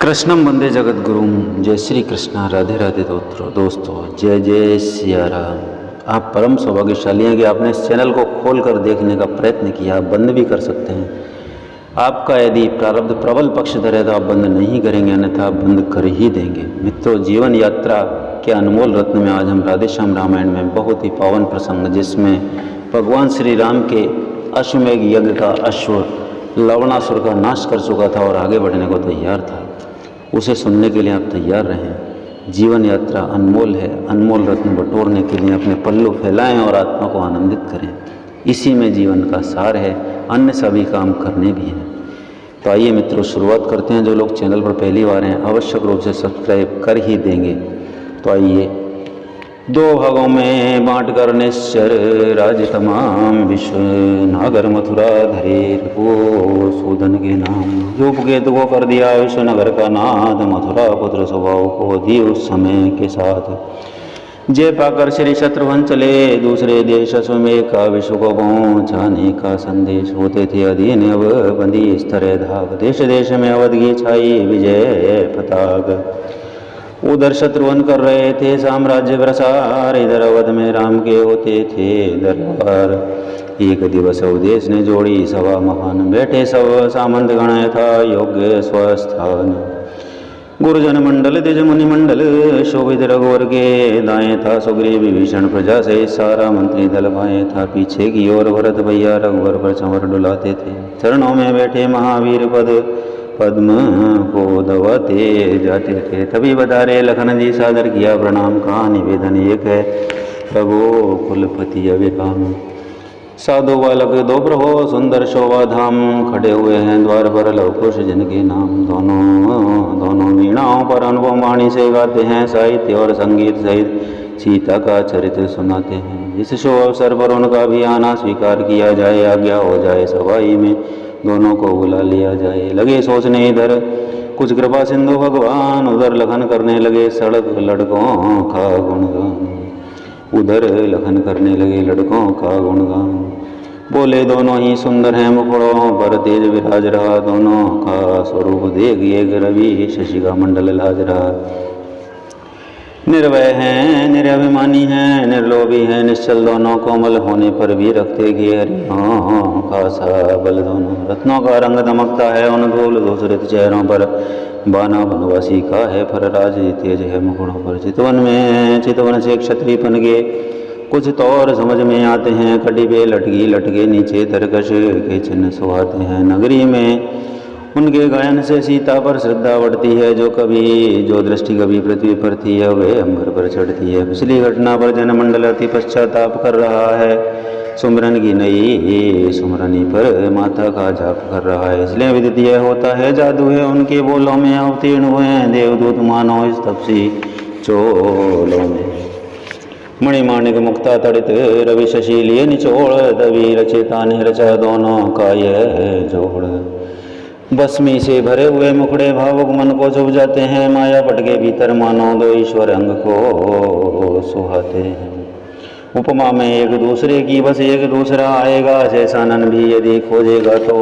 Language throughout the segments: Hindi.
कृष्णम वंदे जगत गुरुम। जय श्री कृष्णा। राधे राधे दोस्तों, जय जय सिया राम। आप परम सौभाग्यशाली हैं कि आपने इस चैनल को खोल कर देखने का प्रयत्न किया। आप बंद भी कर सकते हैं। आपका यदि प्रारब्ध प्रबल पक्षधर है तो आप बंद नहीं करेंगे, अन्यथा आप बंद कर ही देंगे। मित्रों, जीवन यात्रा के अनमोल रत्न में आज हम राधेश्याम रामायण में बहुत ही पावन प्रसंग, जिसमें भगवान श्री राम के अश्वमेघ यज्ञ का अश्व लवणासुर का नाश कर चुका था और आगे बढ़ने को तैयार था, उसे सुनने के लिए आप तैयार रहें। जीवन यात्रा अनमोल है। अनमोल रत्न बटोरने के लिए अपने पल्लू फैलाएं और आत्मा को आनंदित करें। इसी में जीवन का सार है, अन्य सभी काम करने भी हैं। तो आइए मित्रों, शुरुआत करते हैं। जो लोग चैनल पर पहली बार हैं आवश्यक रूप से सब्सक्राइब कर ही देंगे। तो आइए, दो भागों में बांट कर निश्चर राज्य तमाम विश्व, नागर मथुरा धरेर को सूदन के नाम। रूप केतु को कर दिया विश्व नगर का नाद, मथुरा पुत्र स्वभाव को दी उस समय के साथ। जय पाकर श्री शत्रुघ्न चले दूसरे देश, अश्वमेघ का विश्व को पहुँचाने का संदेश। होते थे अधीन अब बंदी इस तरह धाग, देश देश में अवध की छाई विजय पताक। उधर शत्रुघ्न कर रहे थे साम्राज्य प्रसार, इधर अवध में राम के होते थे दरबार। एक दिवस अवधेश ने जोड़ी सभा महान, बैठे सब सामंत गण था योग्य स्वस्थान। गुरुजन मंडल द्विज मुनि मंडल शोभित, रघुवर के दाएं था सुग्रीव विभीषण प्रजा से सारा मंत्री दल भाए था। पीछे की ओर भरत भैया रघुवर पर चंवर डुलाते थे, चरणों में बैठे महावीर पद्म को दबाते जाते थे। तभी बधारे लखन जी सादर किया प्रणाम, का निवेदन एक है रघुकुलपति अविराम। साधु बालक दो प्रभो सुंदर शोभा धाम, खड़े हुए हैं द्वार पर लव कुश जिनके नाम। दोनों वीणाओं पर अनुपम वाणी से गाते हैं, साहित्य और संगीत सहित सीता का चरित्र सुनाते हैं। इस शुभ अवसर पर उनका भी आना स्वीकार किया जाए, आज्ञा हो जाए सभाई में दोनों को बुला लिया जाए। लगे सोचने इधर कुछ कृपा सिंधु भगवान, उधर लखन करने लगे सड़क लड़कों का गुणगान। उधर लखन करने लगे लड़कों का गुणगान। बोले दोनों ही सुंदर हैं, मुखड़ों पर तेज विराज रहा। दोनों का स्वरूप देख एक रवि शशि का मंडल लाज रहा। निर्भय हैं निरभिमानी हैं, निर्लोभी हैं निश्चल, दोनों कोमल होने पर भी रखते कि हरियों का सा बल। दोनों रत्नों का रंग दमकता है उन धूल धूसरित चेहरों पर, बाना बनवासी का है फर राज तेज है मुखड़ों पर। चितवन से क्षत्रियपन के कुछ तौर समझ में आते हैं, कटी पे लटके नीचे तरकश के चिन्ह सुहाते हैं। नगरी में उनके गायन से सीता पर श्रद्धा बढ़ती है, जो दृष्टि कभी पृथ्वी पर थी है वे अंबर पर चढ़ती है। पिछली घटना पर जनमंडल अति पश्चाताप कर रहा है, सुमरन की नई सुमरनी पर माता का जाप कर रहा है। इसलिए विदित यह होता है जादू है उनके बोलों में अवतीर्ण हुए हैं देवदूत मानो इस तपसी चोलों में। मणिमाणिक मुक्ता तड़ित रवि शशि लिए निचोड़, दबी रचेता ने रचा दोनों का यह जोड़। भस्मी से भरे हुए मुखड़े भावुक मन को छुप जाते हैं, माया पट के भीतर मानो दो ईश्वर अंग को सुहाते हैं। उपमा में एक दूसरे की बस एक दूसरा आएगा, शेषानन भी यदि खोजेगा तो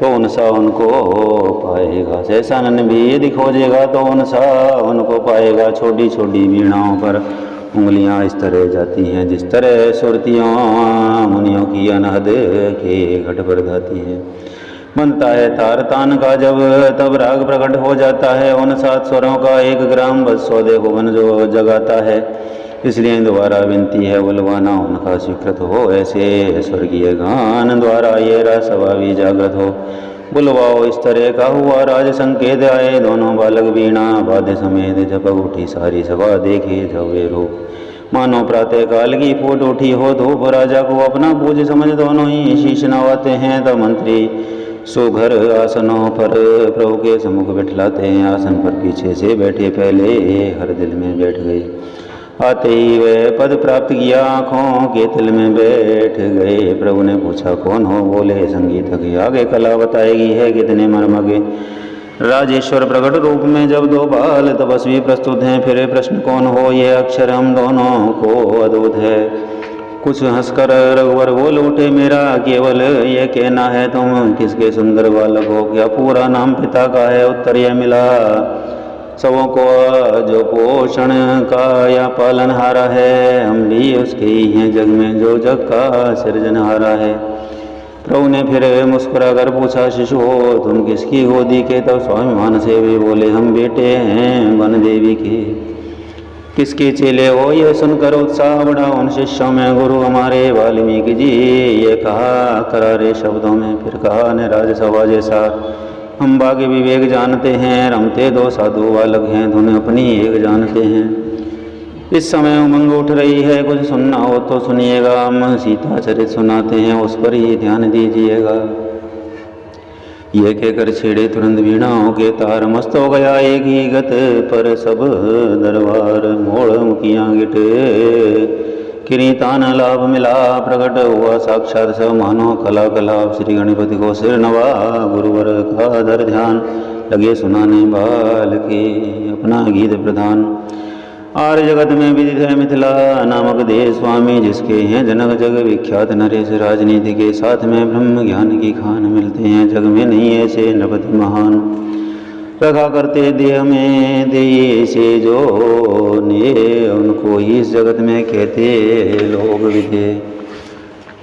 उनसा उनको पाएगा। शेषानन भी यदि खोजेगा तो उनसा उनको पाएगा। छोटी छोटी वीणाओं पर उंगलियां इस तरह जाती हैं जिस तरह सुरतियों मुनियों की अनहद के घट पर गाती हैं। बनता है तार तान का जब तब राग प्रकट हो जाता है, उन 7 स्वरों का 1 ग्राम बस 100 देखोवन जो जगाता है। इसलिए द्वारा विनती है बुलवाना उनका स्वीकृत हो, ऐसे स्वर्गीय गान द्वारा ये रसवा भी जागृत हो। बुलवाओ इस तरह का हुआ राज संकेत आए, दोनों बालक वीणा वाद्य समेत जपक उठी सारी सभा देखे जवे रूप। मानो प्रातः काल की फूट उठी हो धूप, राजा को अपना पूज समझ दोनों ही शीश नवाते हैं। तब मंत्री सुघर आसनों पर प्रभु के सम्मुख बैठलाते हैं, आसन पर पीछे से बैठे पहले हर दिल में बैठ गए। आते ही वे पद प्राप्त किया, आँखों के तिल में बैठ गए। प्रभु ने पूछा कौन हो, बोले संगीतक, आगे कला बताएगी है कितने मर्मगे। राजेश्वर प्रकट रूप में जब 2 बाल तपस्वी प्रस्तुत हैं, फिर प्रश्न कौन हो ये अक्षर हम दोनों को अद्भुत है। कुछ हंसकर रघुवर बोल उठे, मेरा केवल ये कहना है, तुम किसके सुंदर बालक हो? क्या पूरा नाम पिता का है? उत्तर यह मिला, सबों को जो पोषण का या पालनहारा है, हम भी उसके ही हैं जग में, जो जग का सृजनहारा है। प्रभु ने फिर मुस्कुरा कर पूछा, शिशु हो तुम किसकी गोदी के? तब स्वाभिमान से वे बोले, हम बेटे हैं वन देवी के। किसके चेले हो? यह सुनकर उत्साह बढ़ा उन शिष्यों में। गुरु हमारे वाल्मीकि जी, ये कहा करारे शब्दों में। फिर कहा ने राजसभा जैसा, हम बाकी विवेक जानते हैं, रमते दो साधु बालक हैं, धुन अपनी एक जानते हैं। इस समय उमंग उठ रही है, कुछ सुनना हो तो सुनिएगा, हम सीता चरित सुनाते हैं, उस पर ही ध्यान दीजिएगा। ये कहकर छेड़े तुरंत वीणाओं के तार, मस्त हो गया एक ही गत पर सब दरबार। मोड़ मुखियाँ गिट किरीतान लाभ मिला, प्रकट हुआ साक्षात सब मानो कला कलाप। श्री गणपति को सिर नवा, गुरुवर का धर ध्यान, लगे सुनाने बाल के अपना गीत प्रधान। आर्य जगत में विदित है मिथिला नामक देश स्वामी, जिसके हैं जनक जग विख्यात नरेश। राजनीति के साथ में ब्रह्म ज्ञान की खान, मिलते हैं जग में नहीं ऐसे नृपति महान। रखा करते देह में देय से जो ने, उनको ही इस जगत में कहते लोग विदे।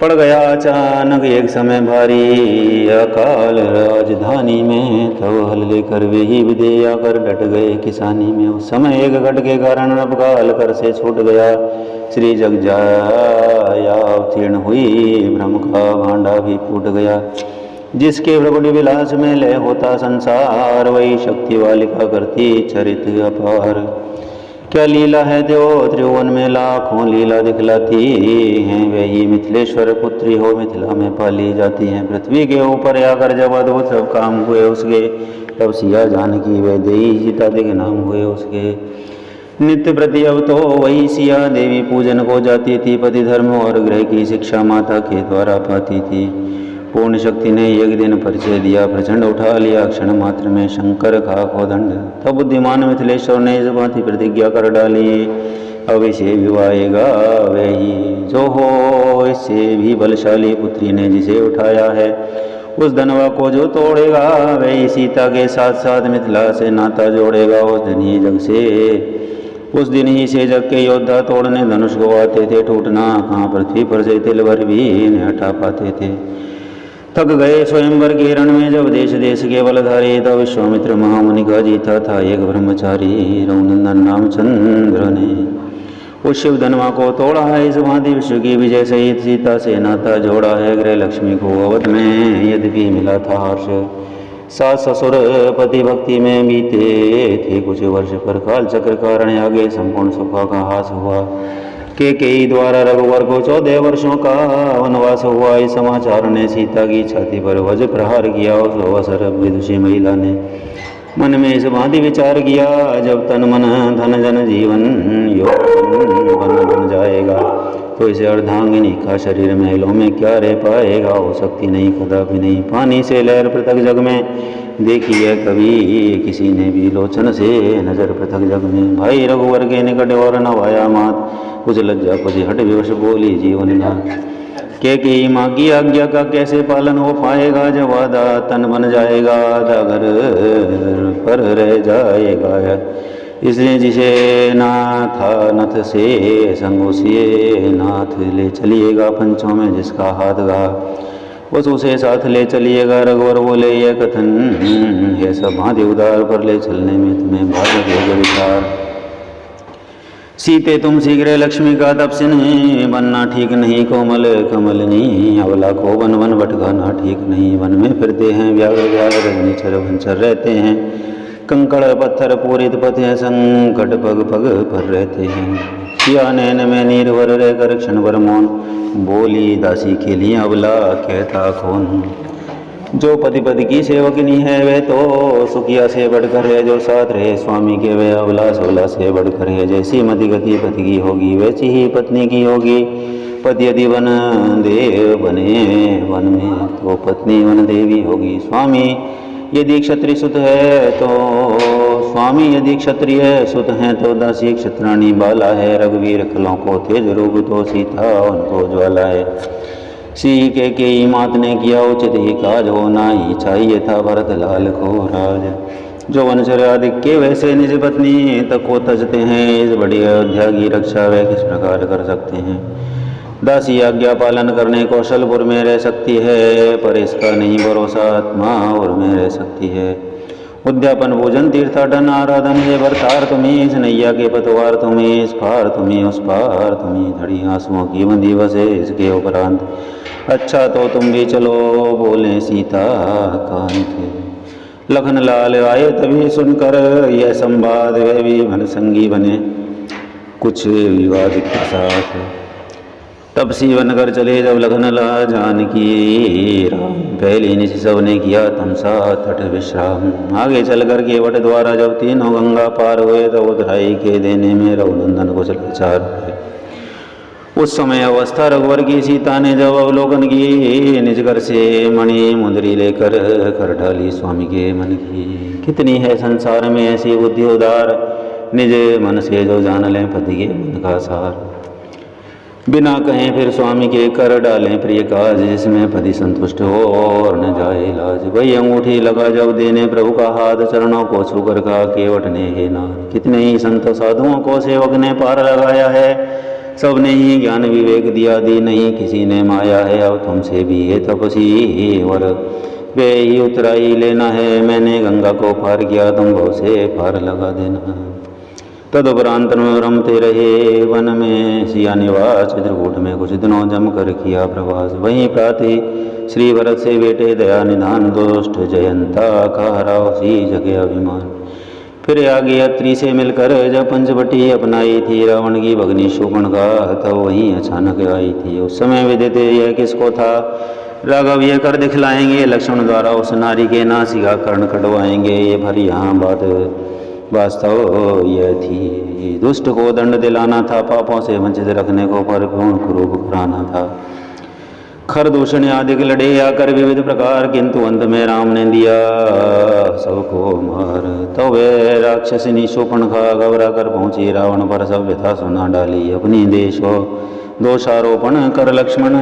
पड़ गया अचानक एक समय भारी अकाल राजधानी में, तब हल लेकर वे ही विदेह आकर डट गए किसानी में। उस समय एक घट के कारण अबकाल कर से छूट गया, श्री जग जाया अवतीर्ण हुई, ब्रह्म का भांडा भी फूट गया। जिसके प्रबुद्ध विलास में लय होता संसार, वही शक्ति वालिका करती चरित अपार। क्या लीला है देव त्रिभुवन में, लाखों लीला दिखलाती हैं, वही मिथिलेश्वर पुत्री हो मिथिला में पाली जाती हैं। पृथ्वी के ऊपर आकर जब अद्भुत सब काम हुए उसके, तब सिया जानकी वह देई सीता के नाम हुए उसके। नित्य प्रति अब तो वही सिया देवी पूजन को जाती थी, पति धर्म और गृह की शिक्षा माता के द्वारा पाती थी। पूर्ण शक्ति ने एक दिन परिचय दिया, प्रचंड उठा लिया क्षण मात्र में शंकर का खोदंड। तब बुद्धिमान मिथिलेश्वर ने इस भांति प्रतिज्ञा कर डाली, अब इसे विवाहेगा वही जो हो इससे भी बलशाली पुत्री ने जिसे उठाया है। उस धनवा को जो तोड़ेगा वही सीता के साथ साथ मिथिला से नाता जोड़ेगा। उस दिन ही से जग के योद्धा तोड़ने धनुष को आते थे, टूटना कहाँ पृथ्वी पर से तिल भर भी न हटा पाते थे। थक गए स्वयंवर के रण में जब देश देश के बलधारी, तब विश्वामित्र महामुनि का जीता था एक ब्रह्मचारी, रघुनंदन रामचंद्र ने उस शिव धनवा को तोड़ा है। इस भांति विश्व की विजय सहित सीता से नाता जोड़ा है। गृह लक्ष्मी को अवध में यद्यपि मिला था हर्ष, सास ससुर पति भक्ति में बीते थे कुछ वर्ष, पर काल चक्र कारण आगे संपूर्ण सुखा का हास हुआ। के द्वारा रघुवर को 14 वर्षों का वनवास हुआ। इस समाचार ने सीता की छाती पर वज्र प्रहार किया। उस अवसर विदुषी महिला ने मन में इस भांति विचार किया, जब तन मन धन जन जीवन योग बन जाएगा, तो इसे अर्धांगिनी का शरीर महलों में क्या रह पाएगा। हो सकती नहीं, कदापि नहीं। पानी से लहर पृथक जग में देखी है कभी किसी ने भी, लोचन से नजर पृथक जग में। भाई रघुवर के निकट और नवाया मात, कुछ लज्जा कुछ हट विवश बोली जीवन नाथ। कि माँ की आज्ञा का कैसे पालन हो पाएगा, जब आधा तन बन जाएगा आधा घर पर रह जाएगा। इसलिए जिसे नाथा नथ से संगोसिए नाथ ले चलिएगा, पंचों में जिसका हाथ गा बस उसे साथ ले चलिएगा। रघुवर बोले यह कथन है सब भांति उदार, पर ले चलने में तुम्हें भाग देगा विचार। सीते तुम शीघ्र लक्ष्मी का तपसिन बनना ठीक नहीं, कोमल कमलनी अवला को वन वन भटकाना ठीक नहीं। वन में फिरते हैं व्याघ्र व्याघ्र रजनीचर भंचर रहते हैं, कंकड़ पत्थर पूरित पथ है संकट पग पग पर रहते हैं। सिया नैन में नीर भर रहकर क्षण भर मौन, बोली दासी के लिए अवला कहता कौन। जो पति पति की सेवकनी है वह तो सुखिया से बढ़कर है, जो साथ रहे स्वामी के वह अवला सवला से बढ़कर है। जैसी मति गति पति की होगी वैसी ही पत्नी की होगी। पति यदि वन देव बने वन में, तो पत्नी वन देवी होगी। स्वामी यदि क्षत्रिय सुत है तो स्वामी, यदि क्षत्रिय सुत हैं तो दासी क्षत्राणी बाला है। रघुवीर खलों को तेज रूप तो सीता उनको ज्वाला है। सी के मात ने किया उचित ही काज, होना ही चाहिए था भरत लाल को राज। जो वंशराधिक के वैसे निज पत्नी तक को तजते हैं, इस बड़ी अयोध्या की रक्षा वे किस प्रकार कर सकते हैं। दासी आज्ञा पालन करने कौशलपुर में रह सकती है, पर इसका नहीं भरोसा आत्मा और में रह सकती है। उद्यापन भोजन तीर्थाटन आराधन है भरतार तुम्हें, इस नैया के पतवार तुम्हें, इस पार तुम्हें उस पार तुम्हें, धड़ी आंसुओं की बंदी बसे इसके उपरांत। अच्छा तो तुम भी चलो, बोले सीता कांत। लखन लाल आए तभी सुनकर यह संवाद, वे भी मन संगी बने कुछ विवाद के साथ। तब सी बनकर चले जब लखन ला जानकी राम, पहली निशि सबने किया तमसा तट विश्राम। आगे चल कर के वट द्वारा जब तीनों गंगा पार हुए, तो उतराई के देने में रघुनंदन को लाचार हुए। उस समय अवस्था रघुवर की सीता ने जब अवलोकन की, निज घर से मणि मुंदरी लेकर कर डाली स्वामी के मन की। कितनी है संसार में ऐसी बुद्धि उदार, निज मन से जो जान लें पति के मन का सार। बिना कहें फिर स्वामी के कर डालें प्रिय काज, जिसमें पति संतुष्ट हो और न जाए लाज। वही अंगूठी लगा जब देने प्रभु का हाथ, चरणों को छूकर का केवट ने हे नाथ। कितने ही संत साधुओं को सेवक ने पार लगाया है, सबने ही ज्ञान विवेक दिया, दी नहीं किसी ने माया है। अब तुमसे भी है तपसी वर, वे ही उतराई लेना है। मैंने गंगा को पार किया, तुम भव से पार लगा देना। तदुपरांत रमते रहे वन में सिया निवास, चित्रकूट में कुछ दिनों जम कर किया प्रवास। वहीं प्राति श्री भरत से बेटे दया निधान, दुष्ट जयंता का हराव सी जगह अभिमान। फिर आगे अत्रि से मिलकर जब पंचवटी अपनाई थी, रावण की भगनी शूर्पणखा तब वहीं अचानक आई थी। उस समय विदित यह किसको था, राघव ये कर दिखलाएंगे, लक्ष्मण द्वारा उस नारी के नासिका कर्ण कटवाएंगे। ये भरी यहाँ बात वास्तव यह थी, दुष्ट को दंड दिलाना था, पापों से वंचित रखने को परिपूर्ण कुरूप कराना था। खर दूषण आदि लड़े आकर विविध प्रकार, किंतु अंत में राम ने दिया सबको मार। तो वे राक्षसिनी शूर्पणखा घबरा कर पहुंची रावण पर, सब व्यथा सुना डाली अपनी देश हो। दोषारोपण कर लक्ष्मण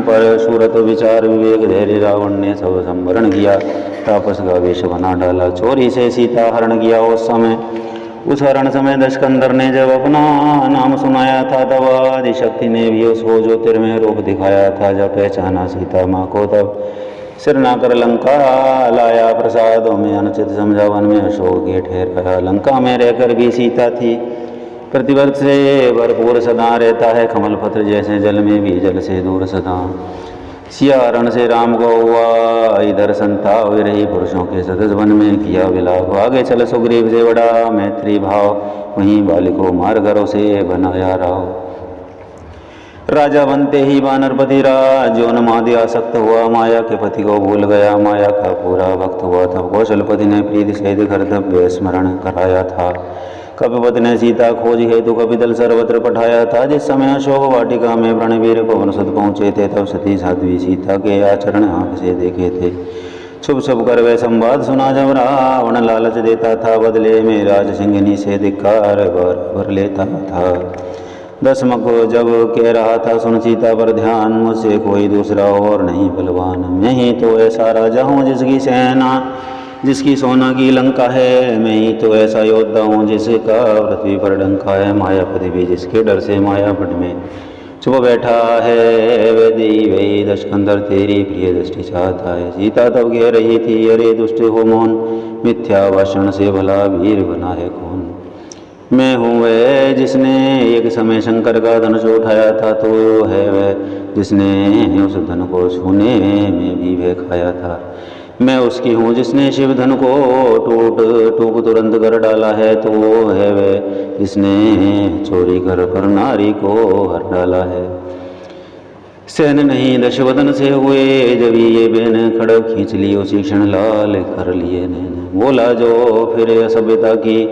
पर, सूरत विचार विवेक धैर्य रावण ने सब संवरण किया। तापस का वेश बना डाला, चोरी से सीता हरण किया उस समय। उस हरण समय दशकंदर ने जब अपना नाम सुनाया था, तब आदिशक्ति ने भी उसको ज्योतिर्मय रूप दिखाया था। जब पहचाना सीता माँ को, तब सिर ना कर लंका लाया। प्रसादों में अनुचित समझा, वन में अशोक के ठहराया। लंका में रहकर भी सीता थी, प्रतिवर्ष से भरपूर सदा रहता है। कमल पत्र जैसे जल में भी जल से दूर सदा। सिया हरण से राम को हुआ इधर संताप, रही पुरुषों के सदस्य वन में किया विलाप। आगे चल सुग्रीव से बड़ा मैत्री भाव, वहीं बाली को मार कर उसे बनाया राव। राजा बनते ही वानरपति राज, जो नमादि आसक्त हुआ, माया के पति को भूल गया, माया का पूरा भक्त हुआ। तब कौशलपति ने प्रीति सहित कर्तव्य स्मरण कराया था। कपिपति ने सीता खोज हेतु कपिदल सर्वत्र पठाया था। जिस समय अशोक वाटिका में रणवीर पवन सुत पहुँचे थे, तब सती साध्वी सीता के आचरण आँख से देखे थे। छुप छुप कर वह संवाद सुना जब रावण लालच देता था, बदले में राज सिंहनी से धिक्कार भर लेता था। दशम को जब कह रहा था, सुन सीता पर ध्यान, मुझसे कोई दूसरा और नहीं बलवान। मैं ही तो ऐसा राजा हूँ जिसकी सेना, जिसकी सोना की लंका है। मैं ही तो ऐसा योद्धा हूँ जिसका पृथ्वी पर डंका है। मायापति भी जिसके डर से मायापट में छुप बैठा है। वे देवी वही दशकंदर तेरी प्रिय दृष्टि चाहता है। सीता तब कह रही थी, अरे दुष्ट हो मौन, मिथ्या भाषण से भला वीर बना है कौन। मैं हूँ वह जिसने एक समय शंकर का धनुष उठाया था, तो है वह जिसने उस धन को छूने में भी वह खाया था। मैं उसकी हूँ जिसने शिव धन को टूक तुरंत कर डाला है, तो वो है वह जिसने चोरी कर पर नारी को हर डाला है। सहन नहीं दशवदन से हुए जब ये बेन, खड़क खींच ली उसी क्षण लाल कर लिए नैन। बोला जो फिर असभ्यता की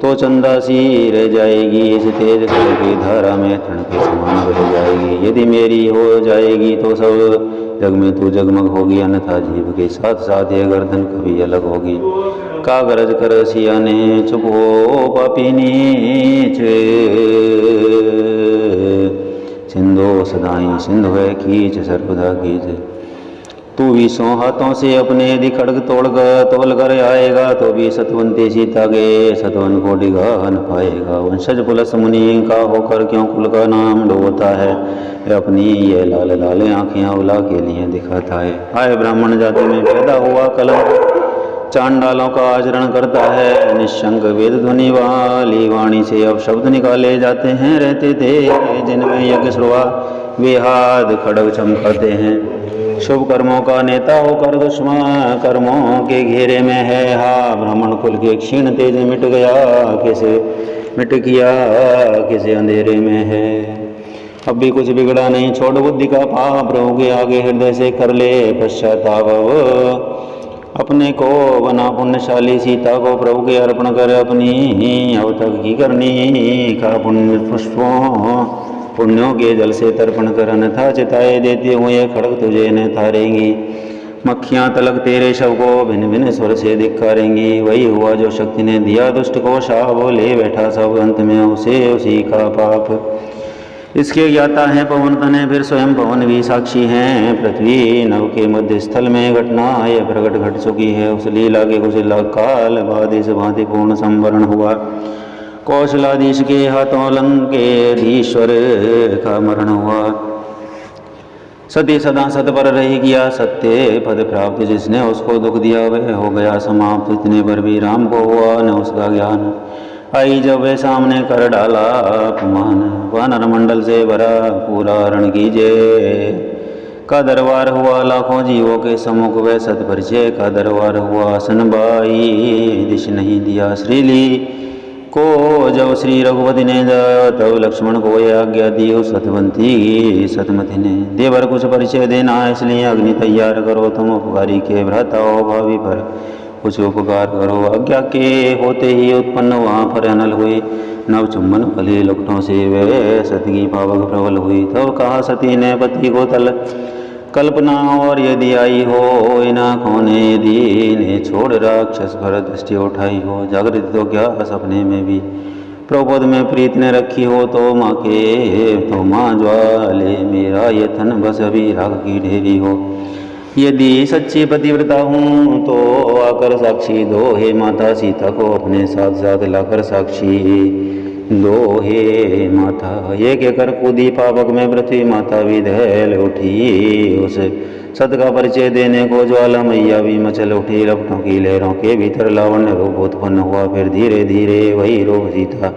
तो चंदा सी रह जाएगी, इस तेज जल की धारा में तृण के समान बह जाएगी। यदि मेरी हो जाएगी तो सब जग में तू जगमग होगी, अन्यथा जीव के साथ साथ ये गर्दन कभी अलग होगी। का गरज कर सियाने चुप हो पापी नीच, सिंधो सदाई सिंधु है कीच सर्वदा कीच। तू भी 100 हाथों से अपने यदि खड़ग तोल कर आएगा, तो भी सतवंती सीता के सतवन को डिगा न पाएगा। वंशज पुलस मुनि का होकर क्यों कुल का नाम डोबता है, अपनी ये लाल लाल आँखें अवला के लिए दिखाता है। आए ब्राह्मण जाति में पैदा हुआ कलंक, चांडालों का आचरण करता है निशंक। वेद ध्वनि वाली वाणी से अब शब्द निकाले जाते हैं। रहते थे जिनमें यज्ञ श्रुआ, वे हाथ खड़ग चमकाते हैं। शुभ कर्मों का नेता होकर दुश्मन कर्मों के घेरे में है। हा ब्राह्मण कुल के क्षीण तेज मिट गया, किसे अंधेरे में है। अब भी कुछ बिगड़ा नहीं, छोड़ बुद्धि का पाप, प्रभु के आगे हृदय से कर ले पश्चाताप। अपने को बना पुण्यशाली, सीता को प्रभु के अर्पण कर अपनी अब तक की करनी का पुण्य पुण्यों के जल से तर्पण कर, अन्यथा चिताए देते हुए खड़ग तुझे न थारेंगी। मक्खियाँ तलक तेरे शव को भिन्न भिन्न स्वर से धिक्कारेंगी। वही हुआ जो शक्ति ने दिया दुष्ट को शाप, वो ले बैठा सब अंत में उसे उसी का पाप। इसके ज्ञाता हैं पवन तने, फिर स्वयं पवन भी साक्षी हैं। पृथ्वी नव के मध्य स्थल में घटना यह प्रकट घट चुकी है। उस लीला के कुछ काल बाद इस भांति पूर्ण संवरण हुआ। कौशलाधीश के हाथों लंकेधीश्वर का मरण हुआ। सती सदा सत पर रही किया सत्य पद प्राप्त, जिसने उसको दुख दिया वह हो गया समाप्त। इतने पर भी राम को हुआ न उसका ज्ञान, आई जब वे सामने कर डाला अपमान। वानर मंडल से भरा पूरा रण कीजिए का दरबार हुआ, लाखों जीवों के सम्मुख वह सत परिचय का दरबार हुआ। सनबाई दिश नहीं दिया श्रीली को जब श्री रघुपति ने, तब लक्ष्मण को यह आज्ञा दी उस सतवंती सतमति ने। देवर कुछ परिचय देना इसलिए अग्नि तैयार करो, तुम उपकारी के भ्राता हो, भावी पर कुछ उपकार करो। आज्ञा के होते ही उत्पन्न वहाँ पर अनल हुई, नव चुम्बन फले लुकटों से वे सती पावक प्रबल हुई। तब कहा सती ने पति को तल कल्पना, और यदि आई हो इन आँखों ने, यदि ने छोड़ राक्षस पर दृष्टि उठाई हो। जागृत तो क्या सपने में भी प्रभुपद में प्रीत ने रखी हो, तो माँ के तो माँ ज्वाले मेरा यथन बस अभी राग की ढेरी हो। यदि सच्ची पतिव्रता हूँ तो आकर साक्षी दो, हे माता सीता को अपने साथ साथ लाकर साक्षी दो, हे माता। ये कहकर कूदी पावक में पृथ्वी माता भी दहल उठी। उस सत का परिचय देने को ज्वाला मैया भी मचल उठी। लपटों की लहरों के भीतर लावण्य रूप उत्पन्न हुआ, फिर धीरे धीरे वही रूप सीता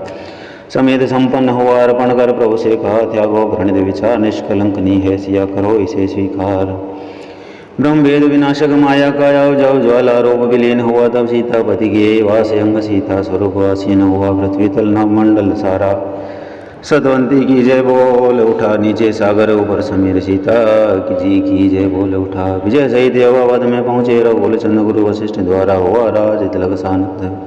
समेत संपन्न हुआ। अर्पण कर प्रभु से कहा, त्यागो घृणित विचार निष्कलंकनी है, सिया करो इसे स्वीकार। ब्रह्मवेद विनाशक माया का जब ज्वाला रूप विलीन हुआ, तब सीता पति के वास अंग सीता स्वरूप आसीन हुआ। पृथ्वी तल नव मंडल सारा सतवंती की जय बोल उठा, नीचे सागर ऊपर समीर सीता जी की जय बोल उठा। विजय सहित अवध में पहुँचे रघुकुल चंद्र गुरु वशिष्ठ द्वारा हुआ राज तिलक सानंद।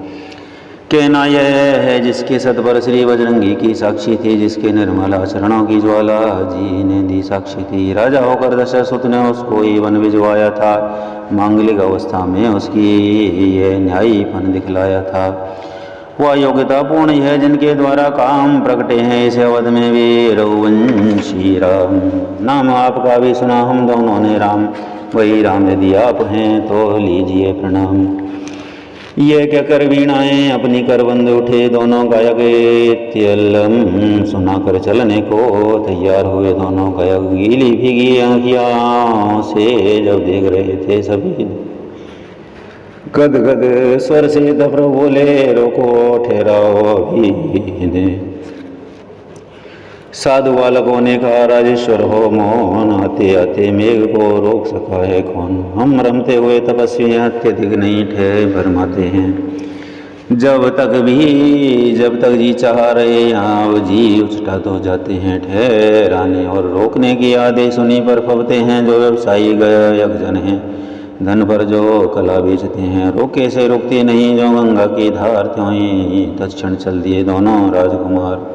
कहना यह है जिसके सत पर श्री बजरंगी की साक्षी थी, जिसके निर्मला चरणों की ज्वाला जी ने दी साक्षी थी। राजा होकर दशरथ ने उसको ही वन भिजवाया था, मांगलिक अवस्था में उसकी ये न्यायीपन दिखलाया था। वह योग्यता पूर्ण है जिनके द्वारा काम प्रगटे हैं इस अवध में वे रघुवंशी राम। नाम आपका भी सुना हम दोनों ने राम, वही राम यदि आप हैं तो लीजिए प्रणाम। ये क्या कर वीणाएं अपनी करबंद उठे, दोनों गायक त्यलम सुनाकर चलने को तैयार हुए। दोनों गायक गीली भीगी आँखियों से जब देख रहे थे सभी, गद गद स्वर से तब बोले, रोको ठहराओ अभी। साधु बालकों ने कहा, राजेश्वर हो मौन, आते आते मेघ को रोक सका है कौन। हम रमते हुए तपस्वी अत्यधिक नहीं ठहरे भरमाते हैं। जब तक जी चाह रहे यहाँ जी उछटा तो जाते हैं। ठहराने और रोकने की आदेश सुनी पर फबते हैं जो व्यवसायी यज्ञजन हैं। धन पर जो कला बेचते हैं, रोके से रुकती नहीं जो गंगा की धार, त्यों ही तत्क्षण चल दिए दोनों राजकुमार।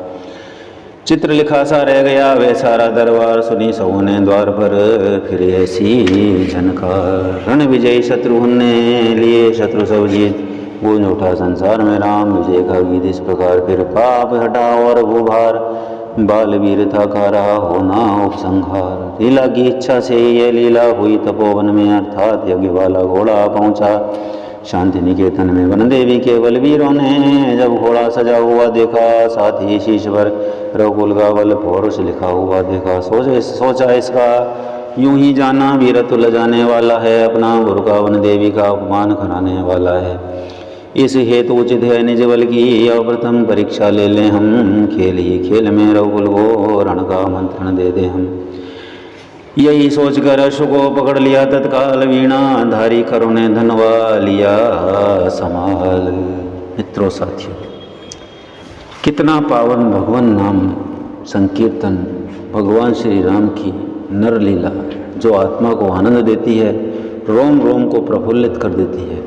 चित्र लिखा सा रह गया वे सारा दरबार, सुनी सबों ने द्वार पर फिर ऐसी झनकार। रण विजयी शत्रुघ्न ने लिए शत्रु सब जीत, गूंज उठा संसार में राम विजय का गीत इस प्रकार। फिर पाप हटा और भूभार, बाल वीर था खा रहा होना उपसंहार। लीला की इच्छा से ये लीला हुई तपोवन में, अर्थात यज्ञ वाला घोड़ा पहुंचा शांति निकेतन में। वन देवी के बलवीरों ने जब घोड़ा सजा हुआ देखा, साथ ही शीश पर रघुकुल का बल पौरुष लिखा हुआ देखा। सोचा इसका यूं ही जाना वीरतुल जाने वाला है, अपना गुरु का वन देवी का अपमान कराने वाला है। इस हेतु उचित है निज बल की और प्रथम परीक्षा ले लें हम, खेल ही खेल में रघुकुल को रण का आमंत्रण दे दें हम। यही सोचकर अश्व को पकड़ लिया तत्काल, वीणा धारी खरों ने धनवा लिया संभाल। मित्रों साथियों, कितना पावन भगवान नाम संकीर्तन, भगवान श्री राम की नर लीला जो आत्मा को आनंद देती है, रोम रोम को प्रफुल्लित कर देती है।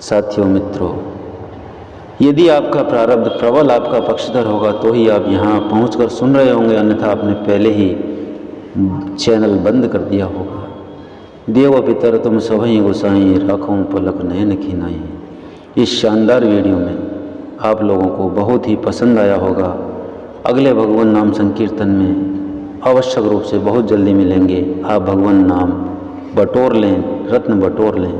साथियों मित्रों, यदि आपका प्रारब्ध प्रबल आपका पक्षधर होगा तो ही आप यहाँ पहुँचकर सुन रहे होंगे, अन्यथा आपने पहले ही चैनल बंद कर दिया होगा। देव पितर तुम सभई गोसाई, राखों पलक नयन की नाई। इस शानदार वीडियो में आप लोगों को बहुत ही पसंद आया होगा। अगले भगवान नाम संकीर्तन में आवश्यक रूप से बहुत जल्दी मिलेंगे। आप भगवान नाम बटोर लें, रत्न बटोर लें।